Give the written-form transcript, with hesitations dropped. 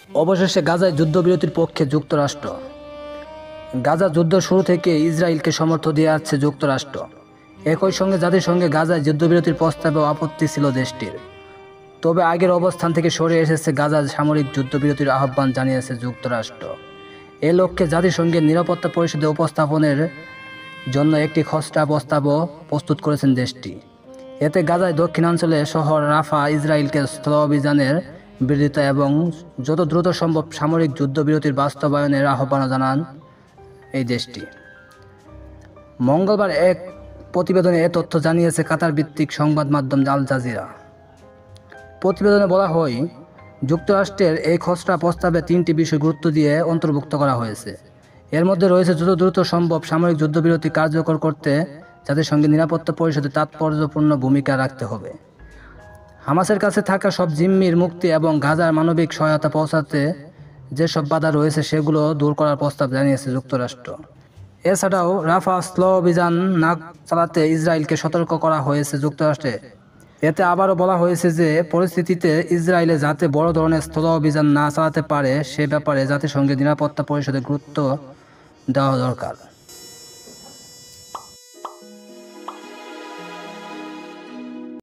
অবশেষে গাজায় যুদ্ধবিরতির পক্ষে যুক্তরাষ্ট্র। গাজা যুদ্ধ শুরু থেকে ইসরায়েলকে সমর্থন দিয়ে আসছে যুক্তরাষ্ট্র। একই সঙ্গে জাতিসংঘে গাজায় যুদ্ধবিরতির প্রস্তাবেও আপত্তি ছিল দেশটির। তবে আগের অবস্থান থেকে সরে এসেছে গাজার সামরিক যুদ্ধবিরতির আহ্বান জানিয়েছে যুক্তরাষ্ট্র। এ লক্ষ্যে জাতিসংঘের নিরাপত্তা পরিষদে উপস্থাপনের জন্য একটি খসড়া প্রস্তাবও প্রস্তুত করেছেন দেশটি। এতে গাজায় দক্ষিণাঞ্চলে শহর রাফা ইসরায়েলকে স্থল অভিযানের বিরোধিতা এবং যত দ্রুত সম্ভব সামরিক যুদ্ধবিরতির বাস্তবায়নের আহ্বান জানান এই দেশটি। মঙ্গলবার এক প্রতিবেদনে এ তথ্য জানিয়েছে কাতার ভিত্তিক সংবাদ মাধ্যম আল জাজিরা। প্রতিবেদনে বলা হয়, যুক্তরাষ্ট্রের এই খসড়া প্রস্তাবে 3টি বিষয় গুরুত্ব দিয়ে অন্তর্ভুক্ত করা হয়েছে। এর মধ্যে রয়েছে যত দ্রুত সম্ভব সামরিক যুদ্ধবিরতি কার্যকর করতে জাতিসংঘের নিরাপত্তা পরিষদে তাৎপর্যপূর্ণ ভূমিকা রাখতে হবে, হামাসের কাছে থাকা সব জিম্মির মুক্তি এবং গাজার মানবিক সহায়তা পৌঁছাতে যেসব বাধা রয়েছে সেগুলো দূর করার প্রস্তাব জানিয়েছে যুক্তরাষ্ট্র। এছাড়াও রাফা স্থল অভিযান না চালাতে ইসরায়েলকে সতর্ক করা হয়েছে যুক্তরাষ্ট্রে। এতে আবারও বলা হয়েছে যে পরিস্থিতিতে ইসরায়েলে যাতে বড় ধরনের স্থল অভিযান না চালাতে পারে সে ব্যাপারে জাতিসংঘের নিরাপত্তা পরিষদে গুরুত্ব দেওয়া দরকার।